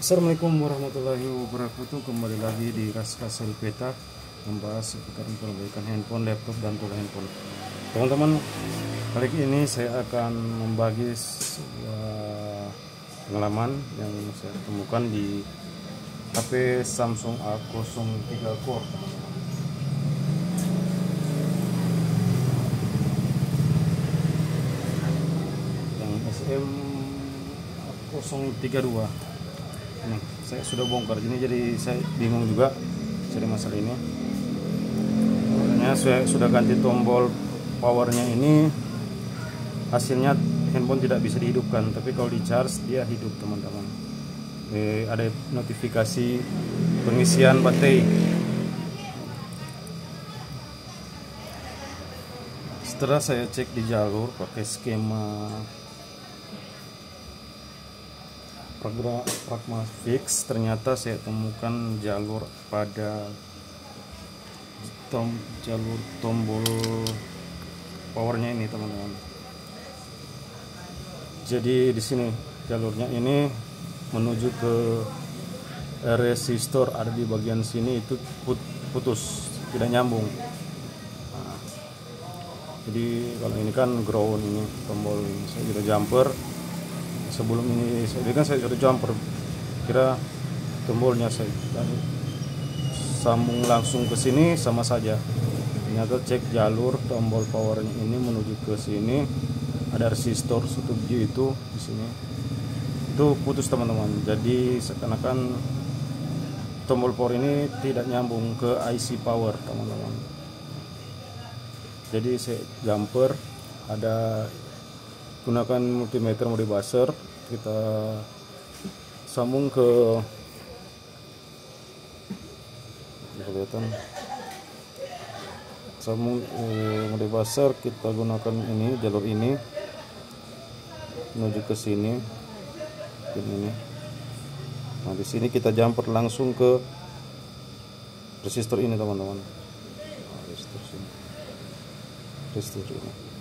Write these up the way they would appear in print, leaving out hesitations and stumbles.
Assalamualaikum warahmatullahi wabarakatuh. Kembali lagi di Raska Selpeta, membahas seputar perbaikan handphone, laptop, dan tool handphone. Teman-teman, kali ini saya akan membagi sebuah pengalaman yang saya temukan di HP Samsung A03 Core. Yang SM032. Nih, saya sudah bongkar ini, jadi saya bingung juga cari masalah ini. Makanya saya sudah ganti tombol powernya ini, hasilnya handphone tidak bisa dihidupkan, tapi kalau di charge dia hidup, teman-teman. Ada notifikasi pengisian baterai. Setelah saya cek di jalur pakai skema Pragmafix, ternyata saya temukan jalur pada jalur tombol powernya ini, teman-teman. Jadi di sini jalurnya ini menuju ke resistor, ada di bagian sini itu putus, tidak nyambung. Nah, jadi kalau ini kan ground, ini tombol ini saya sudah jumper. Sebelum ini saya sudah jumper, kira tombolnya saya sambung langsung ke sini sama saja. Ternyata cek jalur tombol powernya ini menuju ke sini, ada resistor 1G itu di sini, itu putus, teman-teman. Jadi seakan-akan tombol power ini tidak nyambung ke IC power, teman-teman. Jadi saya jumper, ada gunakan multimeter mode buzzer, kita sambung ke kelihatan sambung mode buzzer, kita gunakan ini, jalur ini menuju ke sini, ini. Nah, di sini kita jumper langsung ke resistor ini, teman-teman. Resistor ini.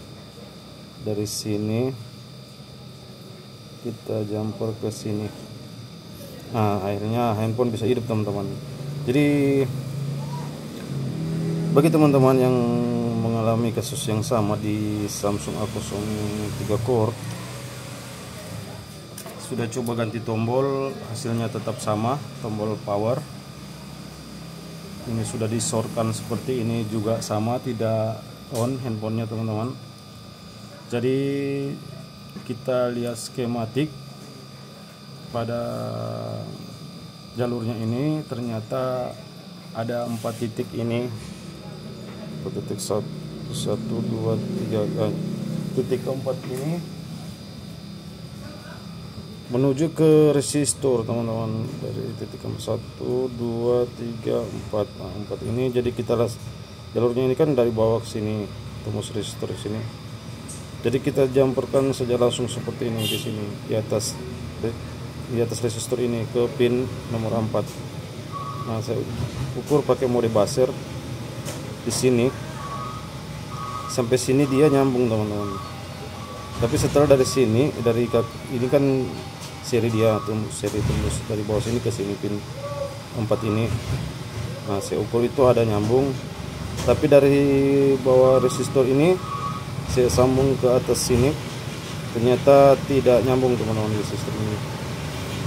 Dari sini kita jumper ke sini. Nah, akhirnya handphone bisa hidup, teman-teman. Jadi bagi teman-teman yang mengalami kasus yang sama di Samsung A03 Core, sudah coba ganti tombol, hasilnya tetap sama, tombol power ini sudah disortkan seperti ini juga sama, tidak on handphonenya, teman-teman. Jadi kita lihat skematik pada jalurnya ini, ternyata ada 4 titik ini, titik 1, 2, 3, titik keempat ini menuju ke resistor, teman-teman. Dari titik 1, 2, 3, 4. Nah, 4 ini, jadi kita lihat jalurnya ini kan dari bawah ke sini, tembus resistor di sini. Jadi kita jumperkan saja langsung seperti ini di sini, di atas resistor ini ke pin nomor 4. Nah, saya ukur pakai mode buzzer di sini sampai sini dia nyambung, teman-teman. Tapi setelah dari sini, dari ini kan seri dia, seri tembus dari bawah sini ke sini pin 4 ini. Nah, saya ukur itu ada nyambung, tapi dari bawah resistor ini saya sambung ke atas sini, ternyata tidak nyambung, teman-teman, di sistem ini.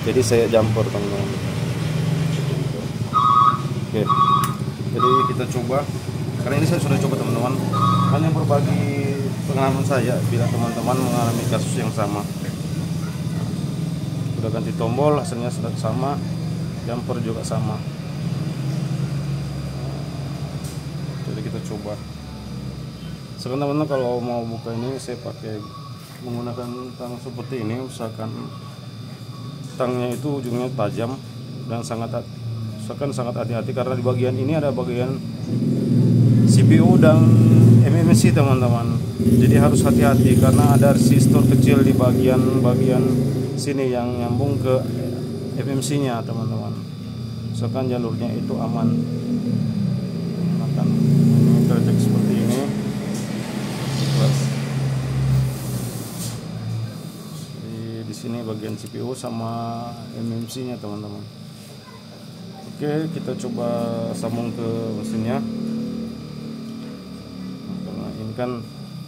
Jadi saya jumper, teman-teman. Oke, jadi kita coba. Karena ini saya sudah coba, teman-teman, hanya berbagi pengalaman saya bila teman-teman mengalami kasus yang sama. Sudah ganti tombol, hasilnya sudah sama, jumper juga sama. Jadi kita coba. Sekarang, teman-teman, kalau mau buka ini saya pakai menggunakan tang seperti ini. Usahakan tangnya itu ujungnya tajam dan sangat hati-hati, karena di bagian ini ada bagian CPU dan MMC, teman-teman. Jadi harus hati-hati karena ada resistor kecil di bagian sini yang nyambung ke MMC-nya, teman-teman. Usahakan jalurnya itu aman. Kita cek seperti ini. sini bagian CPU sama MMC nya teman-teman. Oke, kita coba sambung ke mesinnya. Karena ini kan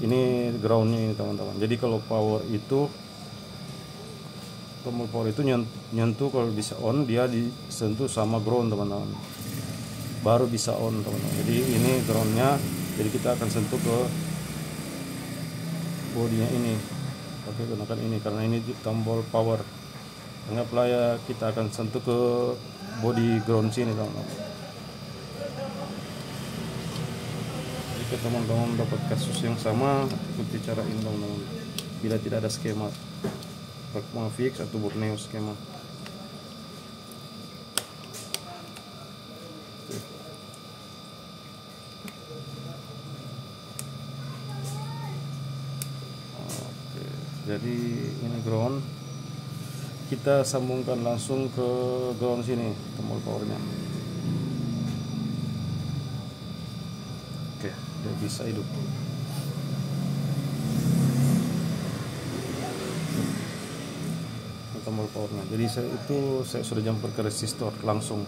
ini groundnya ini teman-teman. Jadi kalau power itu, tombol power itu nyentuh, kalau bisa on dia disentuh sama ground teman-teman, baru bisa on teman-teman. Jadi ini groundnya, jadi kita akan sentuh ke bodinya ini. Oke, gunakan ini karena ini tombol power. Anggaplah ya kita akan sentuh ke body ground sini teman-teman. Jika teman-teman dapat kasus yang sama, ikuti cara ini teman-teman. Bila tidak ada skema Pragma Fix atau Borneo skema. Oke, jadi ini ground. Kita sambungkan langsung ke ground sini tombol powernya. Oke, dia bisa hidup. Tombol powernya. Jadi saya sudah jumper ke resistor langsung.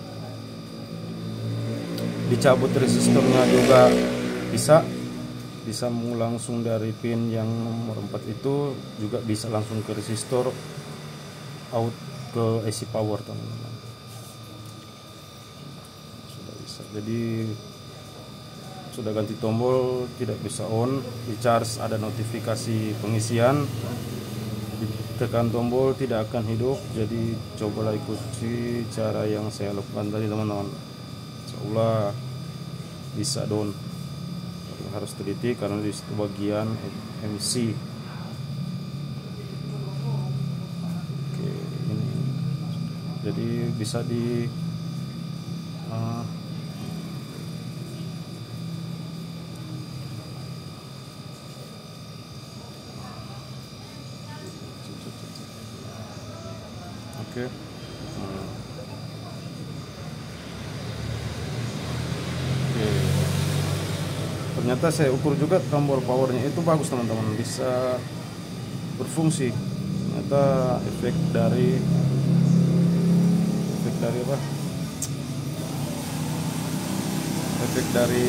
Dicabut resistornya juga bisa mau langsung dari pin yang nomor 4 itu juga bisa langsung ke resistor out ke AC power teman-teman. Sudah bisa. Jadi sudah ganti tombol, tidak bisa on, di charge ada notifikasi pengisian, tekan tombol tidak akan hidup. Jadi cobalah ikuti cara yang saya lakukan tadi teman-teman, insyaallah bisa down. Harus teliti karena di situ bagian MC. Oke, ini jadi bisa di oke. Ternyata saya ukur juga tombol powernya itu bagus teman-teman, bisa berfungsi. Ternyata efek dari apa? Efek dari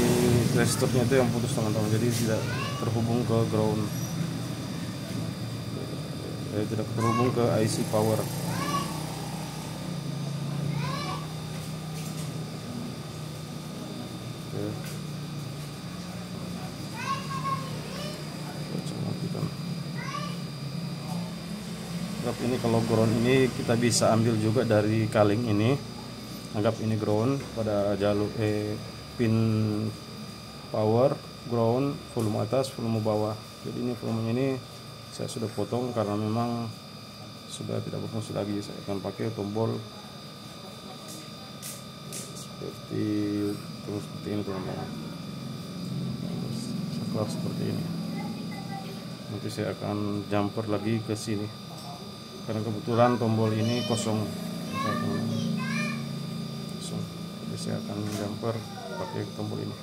resistornya itu yang putus teman-teman, jadi tidak terhubung ke ground, tidak terhubung ke IC power. Anggap ini kalau ground ini kita bisa ambil juga dari kaleng ini. Anggap ini ground pada jalur pin power, ground, volume atas, volume bawah. Jadi ini volumenya ini saya sudah potong karena memang sudah tidak berfungsi lagi. Saya akan pakai tombol seperti ini teman-teman, seperti ini. Nanti saya akan jumper lagi ke sini karena kebetulan tombol ini kosong. Jadi saya akan jumper pakai tombol ini.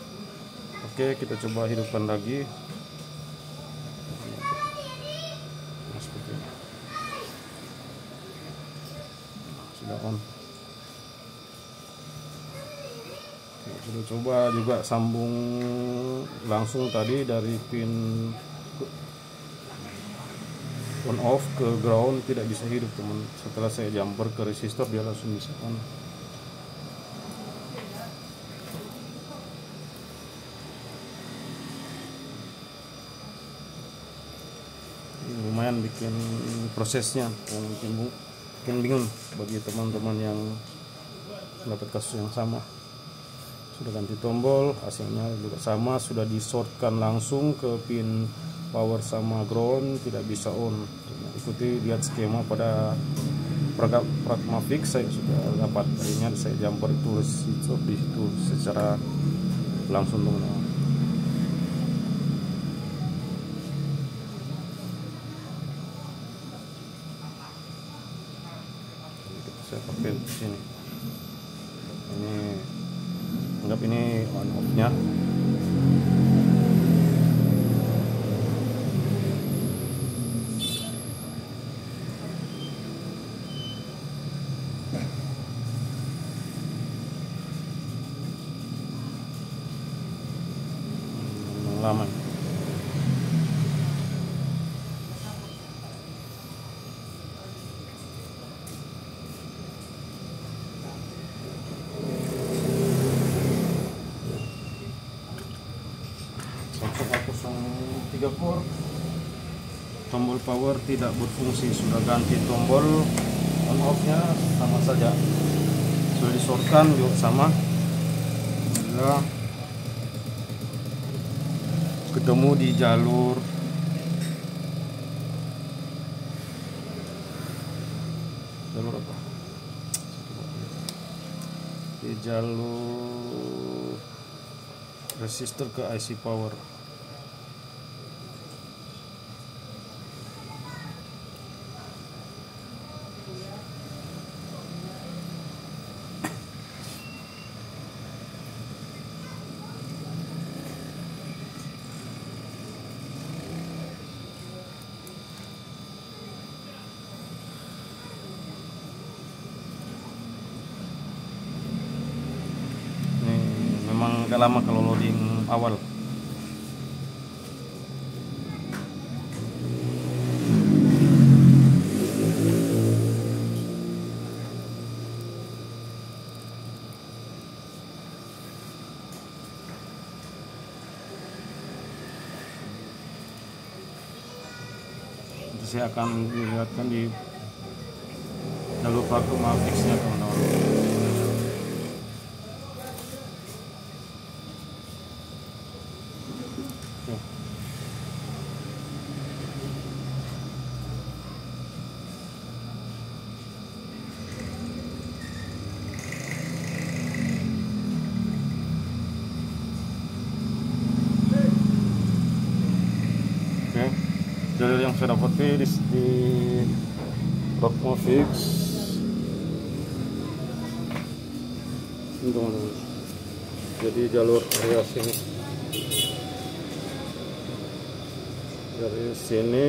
Oke, kita coba hidupkan lagi. Nah, seperti ini. Sudah on. Oke, sudah coba juga sambung langsung tadi dari pin on off ke ground, tidak bisa hidup teman. Setelah saya jumper ke resistor dia langsung bisa on. Lumayan bikin prosesnya mungkin bingung bagi teman-teman yang mendapat kasus yang sama. Sudah ganti tombol, hasilnya juga sama, sudah disortkan langsung ke pin power sama ground, tidak bisa on. Ikuti lihat skema pada Pragma Fix, saya sudah dapat. Akhirnya saya jumper itu di situ secara langsung teman-teman. Saya pakai di sini. Ini anggap ini on off-nya. ramai. Sampai 3 core. Tombol power tidak berfungsi, sudah ganti tombol on off nya sama saja, sudah disortkan juga sama. Bila ketemu di jalur apa, di jalur resistor ke IC power. Memang agak lama kalau loading awal. Nanti saya akan melihatkan di jalur vakum fix-nya, teman-teman. Jalur yang saya dapat di Rockmo Fix ini, teman-teman. Jadi jalur area sini, dari sini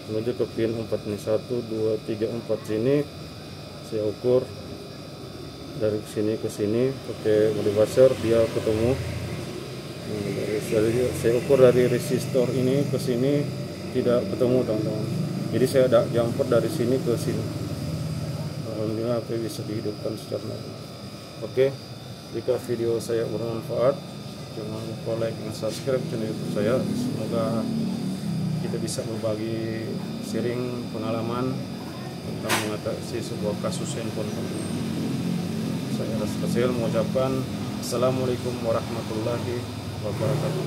menuju ke pin 4 ini, 1 2 3 4 sini saya ukur dari sini ke sini pakai multimeter, dia ketemu. Dari saya ukur dari resistor ini ke sini tidak ketemu, teman-teman. Jadi saya ada jumper dari sini ke sini. Alhamdulillah HP bisa dihidupkan secara normal. Oke, jika video saya bermanfaat, jangan lupa like dan subscribe channel YouTube saya. Semoga kita bisa berbagi sharing pengalaman tentang mengatasi sebuah kasus handphone. Saya Ras Kecil mengucapkan Assalamualaikum warahmatullahi wabarakatuh.